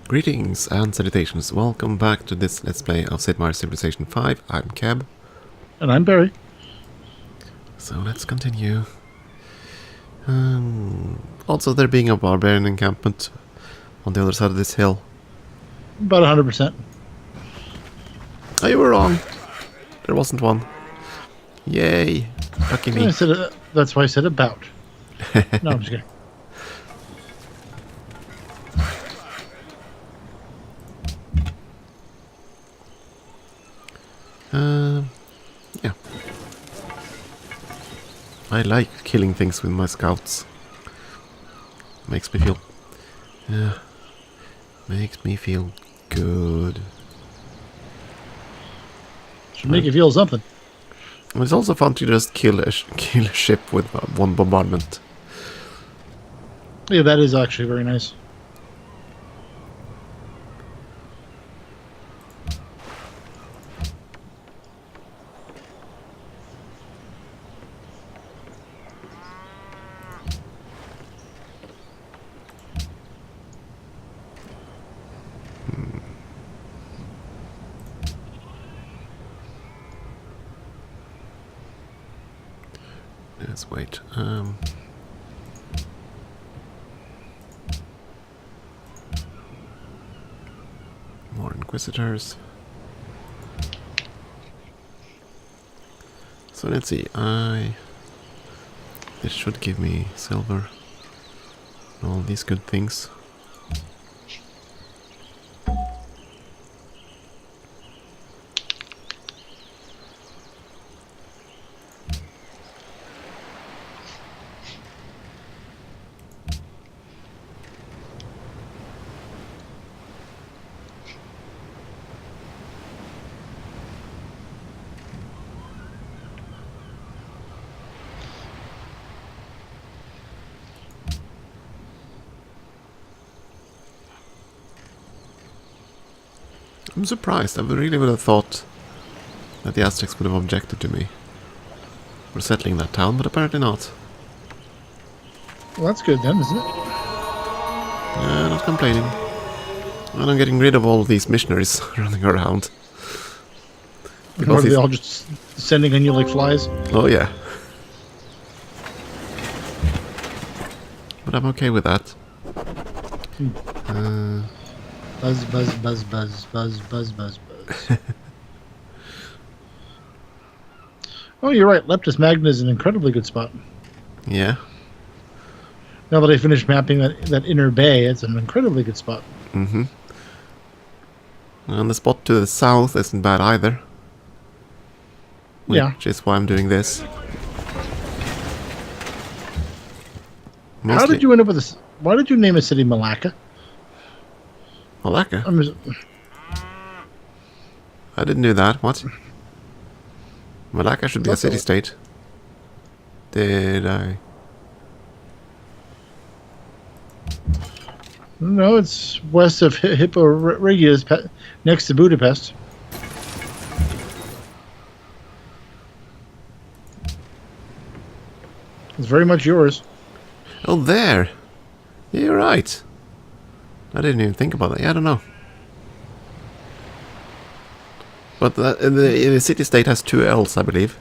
Greetings and salutations. Welcome back to this Let's Play of Sid Meier's Civilization 5. I'm Keb. And I'm Peri. So let's continue. Also, there being a barbarian encampment on the other side of this hill. About 100%. Oh, you were wrong. There wasn't one. Yay. Lucky me. That's why I said about. No, I'm just kidding. Yeah. I like killing things with my scouts. Makes me feel... makes me feel good. Should make you feel something. It's also fun to just kill a ship with one bombardment. Yeah, that is actually very nice. Let's wait. More Inquisitors. So let's see. This should give me silver. And all these good things. I'm surprised. I really would have thought that the Aztecs would have objected to me for settling that town, but apparently not. Well, that's good then, isn't it? Yeah, not complaining. And I'm getting rid of all of these missionaries running around. Or are they all just descending on you like flies? Oh yeah. But I'm okay with that. Buzz, buzz, buzz, buzz, buzz, buzz, buzz, buzz. Oh, you're right. Leptis Magna is an incredibly good spot. Yeah. Now that I finished mapping that inner bay, it's an incredibly good spot. Mm-hmm. And the spot to the south isn't bad either. Which is why I'm doing this. Mostly. How did you end up with this? Why did you name a city Malacca? Malacca? I didn't do that. What? Malacca should be a city-state. Did I? No, it's west of Hippo Regius, next to Budapest. It's very much yours. Oh, there. Yeah, you're right. I didn't even think about that. Yeah, I don't know. But the city-state has two L's, I believe.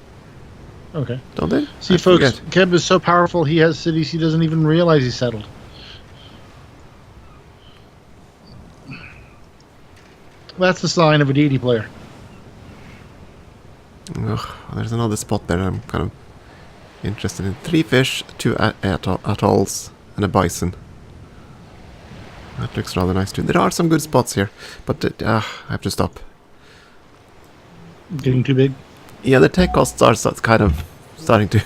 Okay. Don't they? See, folks, Keb is so powerful, he has cities he doesn't even realize he's settled. That's the sign of a deity player. Ugh, there's another spot there I'm kind of interested in. 3 fish, 2 atolls, and a bison. That looks rather nice too. There are some good spots here, but I have to stop. Getting too big? Yeah, the tech costs are kind of starting to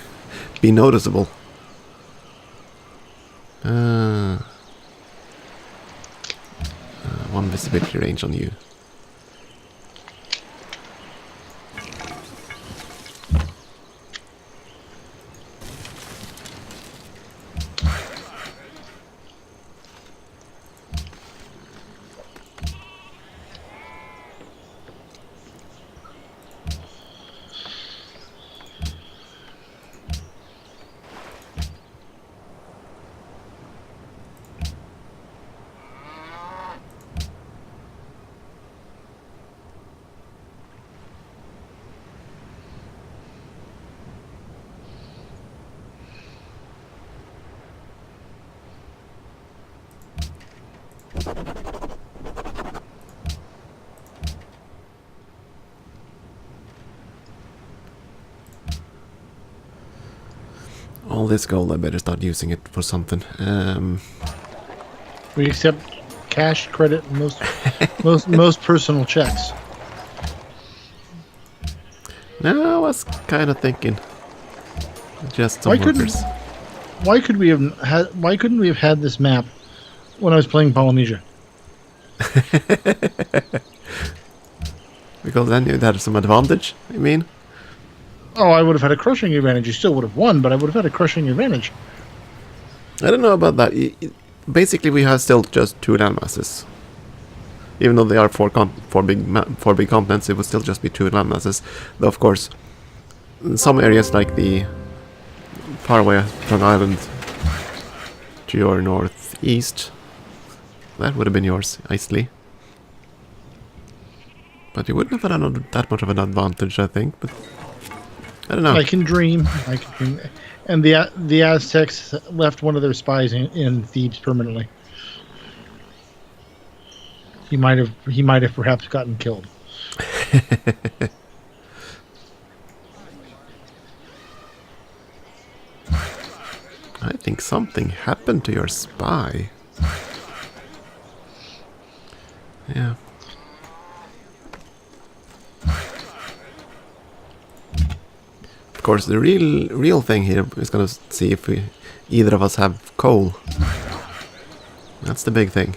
be noticeable. One visibility range on you. All this gold, I better start using it for something. We accept cash, credit, and most personal checks. No, I was kind of thinking just some workers. Why couldn't we have had this map when I was playing Polynesia? Because then you'd have some advantage, I mean. Oh, I would have had a crushing advantage. You still would have won, but I would have had a crushing advantage. I don't know about that. Basically, we have still just 2 landmasses. Even though they are four big continents, it would still just be 2 landmasses. Though, of course, in some areas like the faraway Strong Island to your northeast, that would have been yours, Isley. But you wouldn't have had that much of an advantage, I think. But I don't know. I can dream. And the Aztecs left one of their spies in Thebes permanently. He might have perhaps gotten killed. I think something happened to your spy. Yeah. Of course, the real thing here is gonna see if either of us have coal. That's the big thing.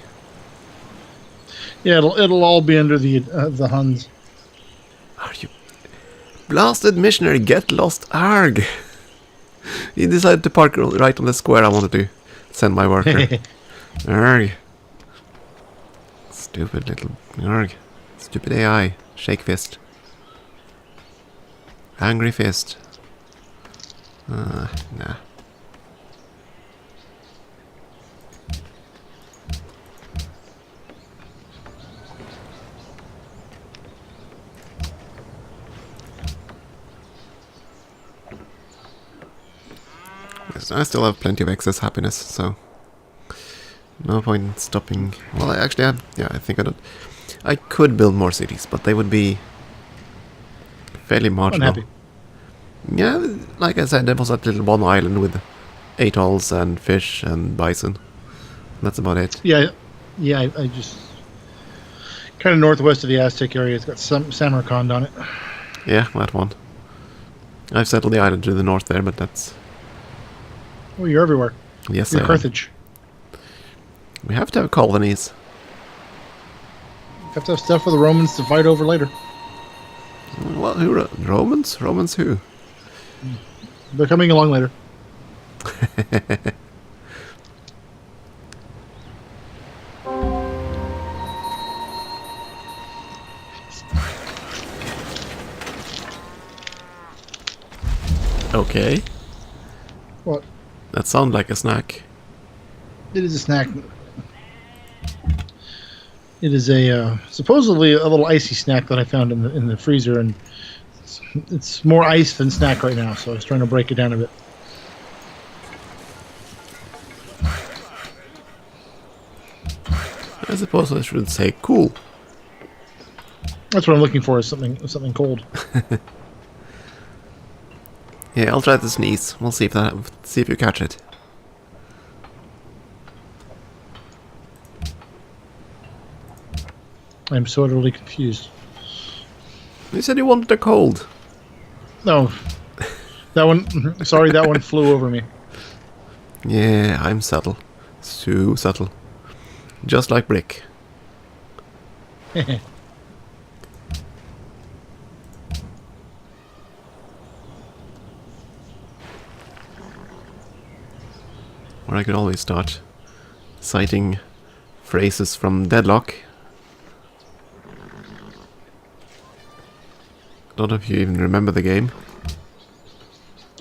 Yeah, it'll all be under the Huns. Are you blasted missionary? Get lost, arg! He decided to park right on the square I wanted to send my worker. Arg! Stupid little arg! Stupid AI. Shake fist. Angry fist. Nah. I still have plenty of excess happiness, so no point in stopping. Well, I think I don't. I could build more cities, but they would be fairly marginal. Unhappy. Yeah, like I said, there was that little one island with atolls and fish and bison. That's about it. Yeah. I just kind of northwest of the Aztec area. It's got some Samarkand on it. Yeah, that one. I've settled the island to the north there, but that's. Oh, you're everywhere. Yes, you're Carthage. We have to have colonies. You have to have stuff for the Romans to fight over later. Well, who? Romans? Romans who? They're coming along later. Okay. What? That sounds like a snack. It is a snack. It is a supposedly a little icy snack that I found in the freezer, and it's more ice than snack right now. So I was trying to break it down a bit. I suppose I should say cool. That's what I'm looking for, is something cold. Yeah, I'll try to sneeze. We'll see if you catch it. I'm so utterly confused. You said you wanted a cold. No, that one. Sorry, that one flew over me. Yeah, I'm subtle. So subtle. Just like Brick. Or I could always start citing phrases from Deadlock. Don't know if you even remember the game.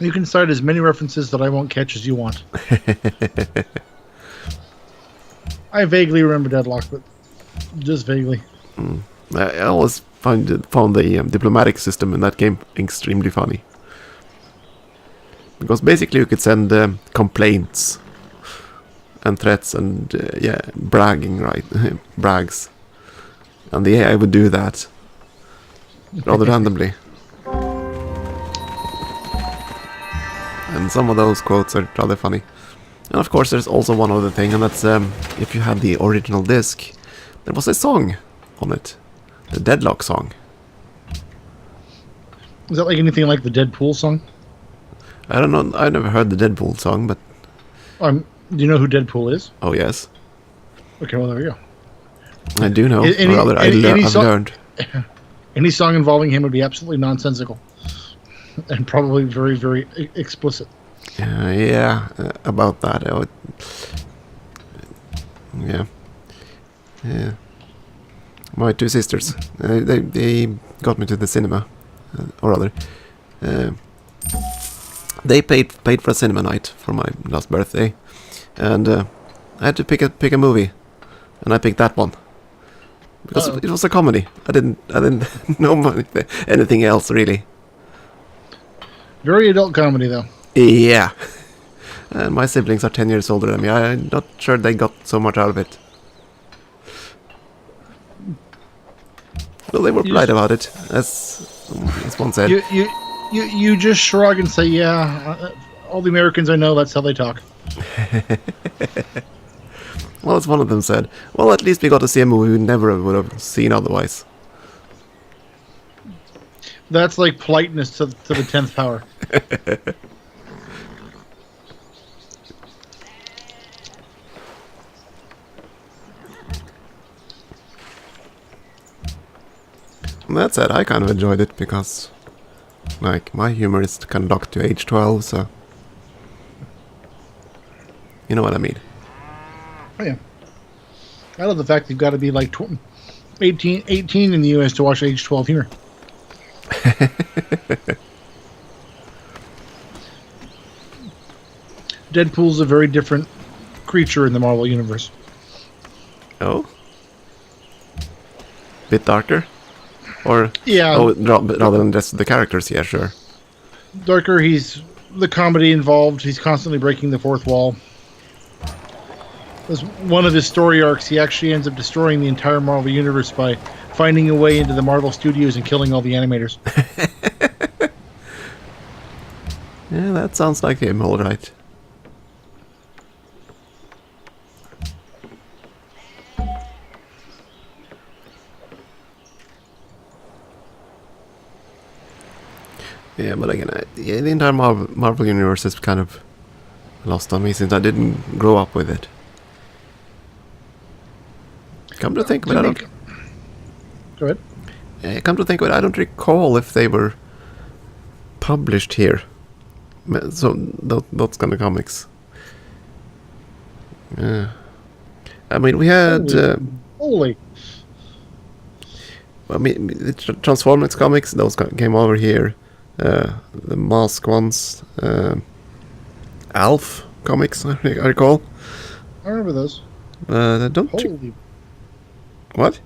You can cite as many references that I won't catch as you want. I vaguely remember Deadlock, but just vaguely. I always found the diplomatic system in that game extremely funny. Because basically you could send complaints and threats and yeah, bragging, right? Brags. And the AI would do that rather randomly. And some of those quotes are rather funny. And of course there's also one other thing, and that's if you had the original disc, there was a song on it. The Deadlock Song. Is that like anything like the Deadpool song? I don't know, I never heard the Deadpool song, but... Do you know who Deadpool is? Oh yes. Okay, well there we go. I do know, Any- or rather any I've song- learned. Any song involving him would be absolutely nonsensical. And probably very, very explicit. Yeah, about that. I would, yeah. Yeah. My two sisters, they got me to the cinema, or rather, they paid for a cinema night for my last birthday, and I had to pick a movie, and I picked that one because it was a comedy. I didn't know anything else really. Very adult comedy, though. Yeah. And my siblings are 10 years older than me. I'm not sure they got so much out of it. Well, they were polite about it, as one said. You just shrug and say, yeah, all the Americans I know, that's how they talk. Well, as one of them said, well, at least we got to see a movie we never would have seen otherwise. That's like politeness to the 10th power. And that said, I kind of enjoyed it because, like, my humor is kind of locked to age 12, so... You know what I mean. Oh, yeah. I love the fact you've got to be like 18 in the U.S. to watch age 12 humor. Deadpool's a very different creature in the Marvel Universe. Oh? Bit darker? Or... Yeah. Oh, rather than just the characters, yeah, sure. Darker, he's the comedy involved. He's constantly breaking the fourth wall. As one of his story arcs, he actually ends up destroying the entire Marvel Universe by finding a way into the Marvel Studios and killing all the animators. Yeah, that sounds like him, alright. Yeah, but again, the entire Marvel Universe is kind of lost on me since I didn't grow up with it. Come to think of it, I don't... Go ahead. Come to think of it, I don't recall if they were published here. So, those kind of comics. Yeah. I mean, we had... Holy. I mean, the Transformers comics, those came over here. The Mask ones. Alf comics, I recall. I remember those. Don't... Holy. What?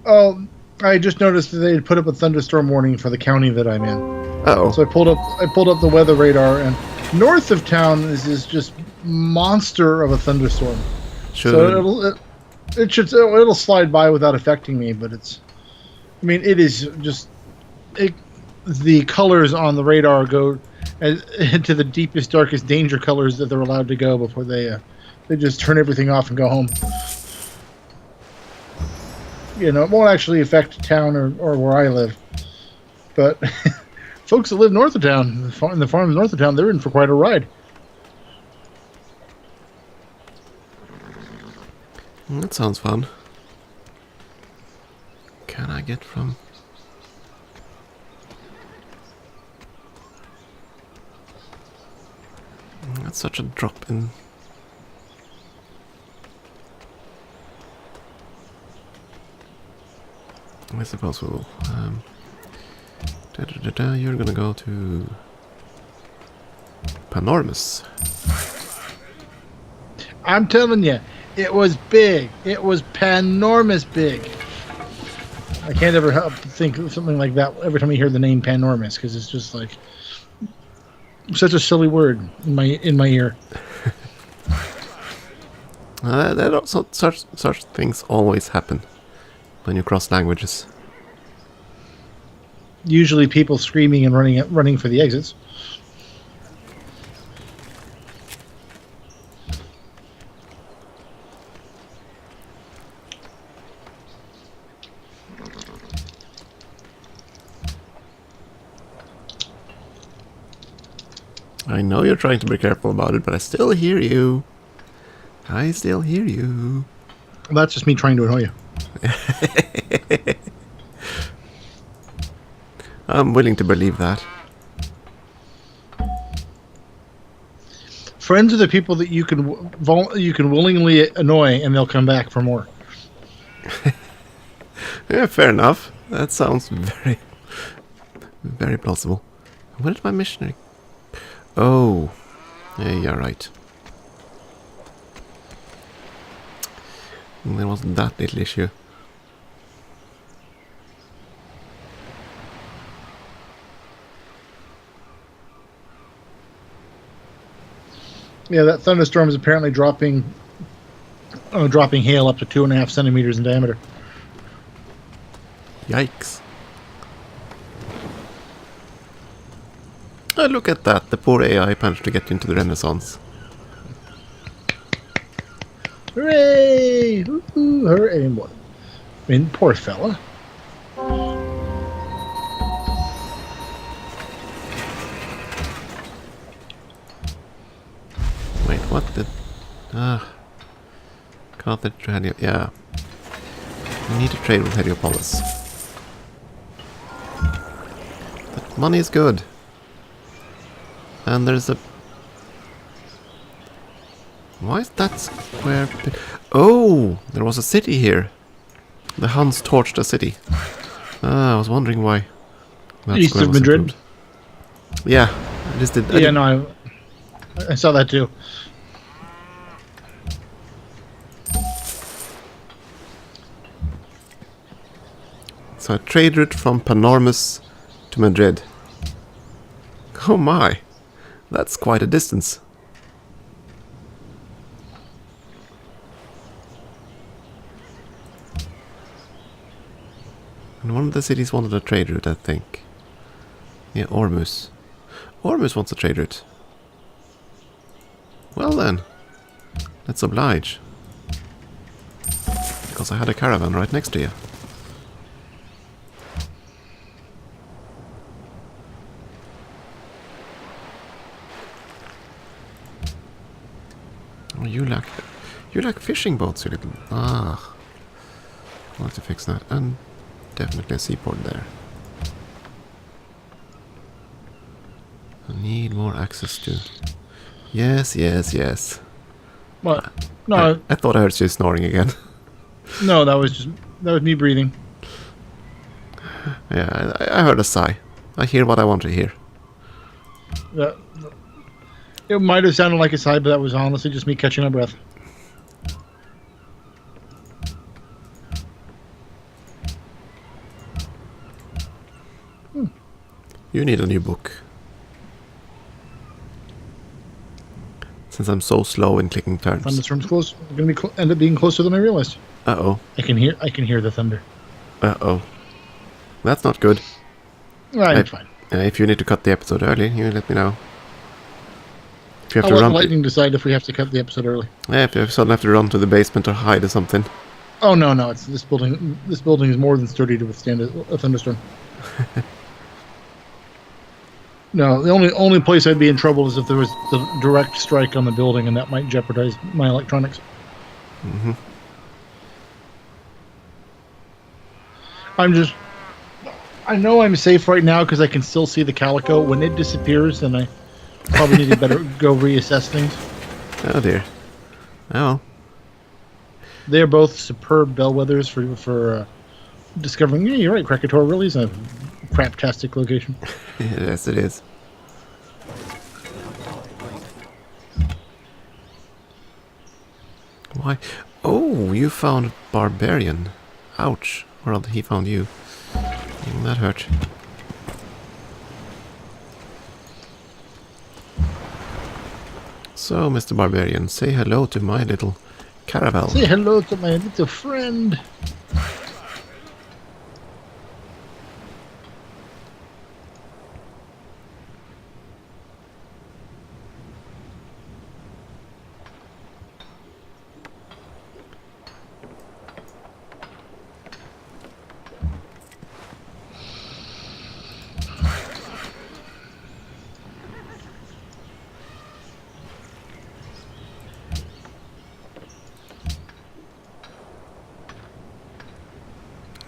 Oh, I just noticed that they had put up a thunderstorm warning for the county that I'm in. Uh-oh. So I pulled up the weather radar, and north of town is this just monster of a thunderstorm. So it'll slide by without affecting me, but it is just the colors on the radar go into the deepest, darkest danger colors that they're allowed to go before they just turn everything off and go home. You know, it won't actually affect town or where I live, but folks that live north of town, in the farms north of town, they're in for quite a ride. That sounds fun. Can I get from... That's such a drop in... I suppose we'll... You're gonna go to... Panormus. I'm telling you, it was big. It was panormous big. I can't ever help but think of something like that every time I hear the name panormous, because it's just like such a silly word in my ear. Such things always happen when you cross languages. Usually people screaming and running for the exits. I know you're trying to be careful about it, but I still hear you. I still hear you. That's just me trying to annoy you. I'm willing to believe that. Friends are the people that you can willingly annoy, and they'll come back for more. Yeah, fair enough. That sounds very, very plausible. Where did my missionary? Oh, yeah, you're right. There wasn't that little issue. Yeah, that thunderstorm is apparently dropping hail up to 2.5 centimeters in diameter. Yikes. Oh, look at that. The poor AI managed to get into the Renaissance. Hooray! Woo-hoo, hooray! What? I mean, poor fella. Wait, what the... Carthage to Helio... Yeah. We need to trade with Heliopolis. That money is good. And there's a... Why is that square... Oh! There was a city here. The Huns torched a city. I was wondering why. East of Madrid? Improved. Yeah. I just did... Yeah, no, I saw that too. So a trade route from Panormus to Madrid. Oh my! That's quite a distance. And one of the cities wanted a trade route, I think. Yeah, Ormus. Ormus wants a trade route. Well then, let's oblige. Because I had a caravan right next to you. Oh, you like fishing boats, you little... Ah. I'll have to fix that. And definitely a seaport there. I need more access to... Yes, yes, yes. What? No. I thought I heard you snoring again. No, that was me breathing. Yeah, I heard a sigh. I hear what I want to hear. It might have sounded like a sigh, but that was honestly just me catching my breath. You need a new book. Since I'm so slow in clicking turns. Thunderstorm's close. It's going to end up being closer than I realized. Uh-oh. I can hear the thunder. Uh-oh. That's not good. Right, it's fine. If you need to cut the episode early, you let me know. If you have I'll to let run Lightning decide if we have to cut the episode early. Yeah, if you suddenly have to run to the basement or hide or something. Oh no! It's this building. This building is more than sturdy to withstand a thunderstorm. No, the only place I'd be in trouble is if there was the direct strike on the building, and that might jeopardize my electronics. Mm-hmm. I know I'm safe right now because I can still see the calico. When it disappears, then I probably need to better go reassess things. Oh dear. Oh. They're both superb bellwethers for discovering. Yeah, you're right. Krakatoa really is a craptastic location. Yes, it is. Why? Oh, you found Barbarian. Ouch. Or rather, he found you. That hurt. So, Mr. Barbarian, say hello to my little Caravel. Say hello to my little friend.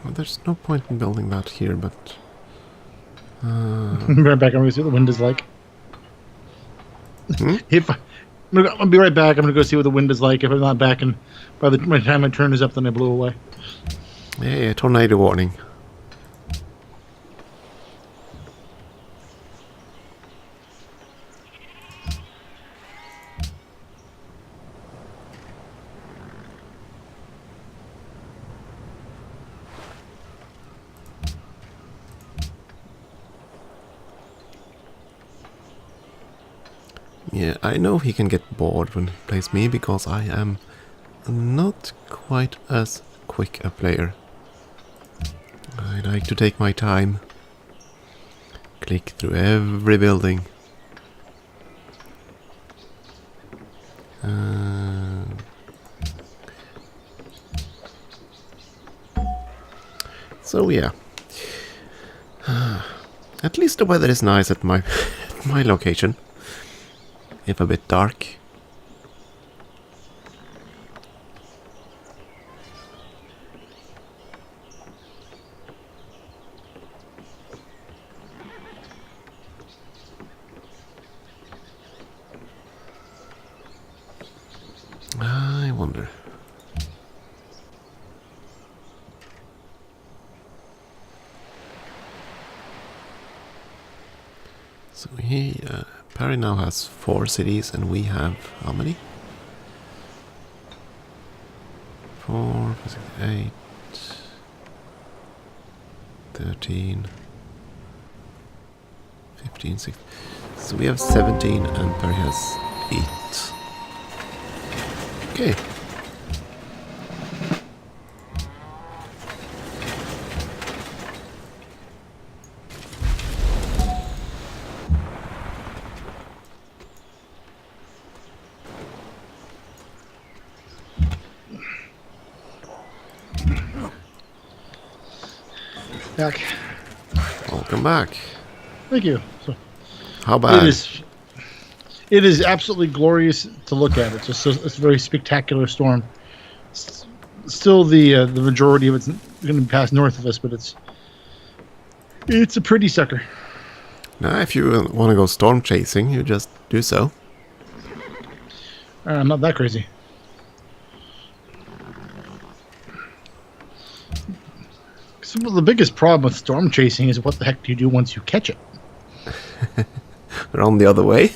Well, there's no point in building that here, but... Right back. I'm going to see what the wind is like. Hmm? I'll be right back. I'm going to go see what the wind is like. If I'm not back, and by the time my turn is up, then I blew away. Yeah, tornado warning. Yeah, I know he can get bored when he plays me because I am not quite as quick a player. I like to take my time, click through every building. So yeah, at least the weather is nice at my my location. If a bit dark. I wonder. So Peri now has 4 cities, and we have how many? 4, 6, 8, 13, 15, 16. So we have 17, and Peri has 8. Okay. Back. Welcome back. Thank you. So, How bad? It is absolutely glorious to look at. It's just it's a very spectacular storm. Still, the majority of it's going to pass north of us, but it's a pretty sucker. Now, if you want to go storm chasing, you just do so. I'm not that crazy. So the biggest problem with storm chasing is what the heck do you do once you catch it? Run the other way.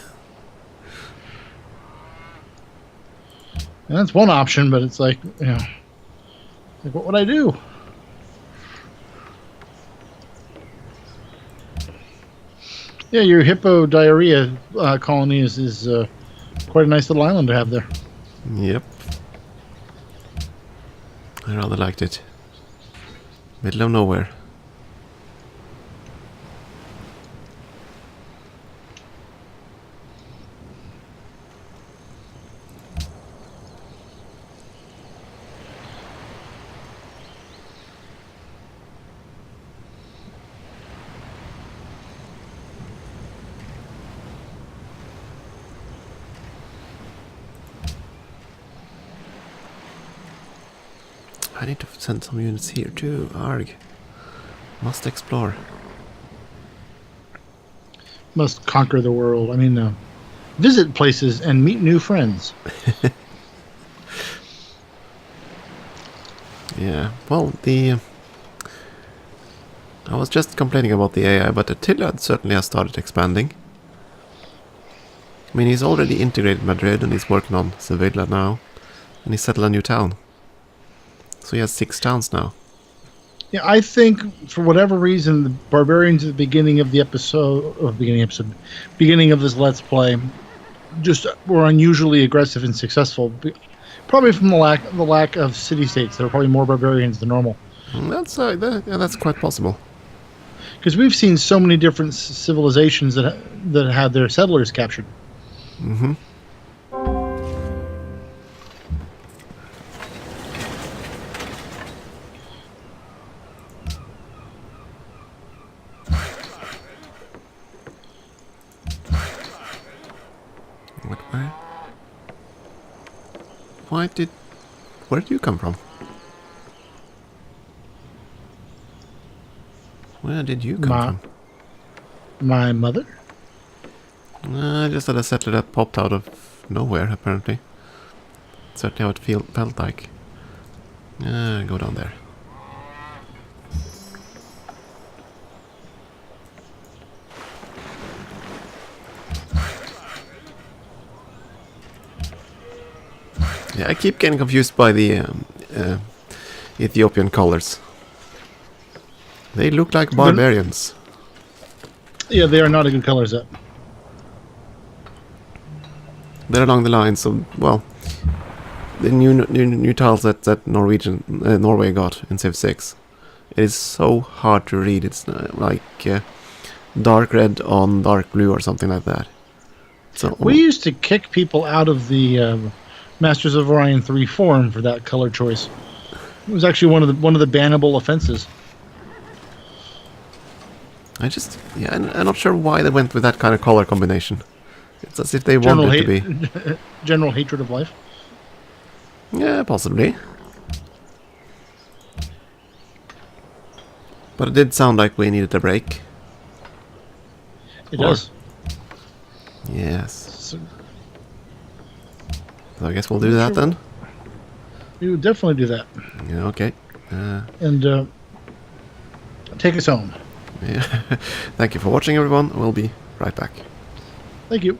And that's one option, but it's like, you know, like what would I do? Yeah, your hippo diarrhea colony is quite a nice little island to have there. Yep. I rather liked it. Middle of nowhere. I need to send some units here too. Arg. Must explore. Must conquer the world. I mean, visit places and meet new friends. Yeah, well, I was just complaining about the AI, but Attila certainly has started expanding. I mean, he's already integrated Madrid and he's working on Sevilla now. And he settled a new town. So he has 6 towns now. Yeah, I think for whatever reason, the barbarians at the beginning of this Let's Play just were unusually aggressive and successful. Probably from the lack of city-states. There are probably more barbarians than normal. That's quite possible. Because we've seen so many different civilizations that had their settlers captured. Mm-hmm. Where did you come from? Where did you come from? My mother? Just had a settler that popped out of nowhere, apparently. Certainly how it felt like. Go down there. Yeah, I keep getting confused by the Ethiopian colors. They look like barbarians. Yeah, they are not a good color set. They're along the lines of, well, the new tiles that Norway got in Civ6. It is so hard to read. It's like dark red on dark blue or something like that. So we used to kick people out of the Masters of Orion 3 forum for that color choice. It was actually one of the bannable offenses. I'm not sure why they went with that kind of color combination. It's as if they wanted it to be. General hatred of life? Yeah, possibly. But it did sound like we needed a break. It does. Yes. So I guess we'll do that then. We would definitely do that. Yeah, okay. And take us home. Yeah. Thank you for watching, everyone. We'll be right back. Thank you.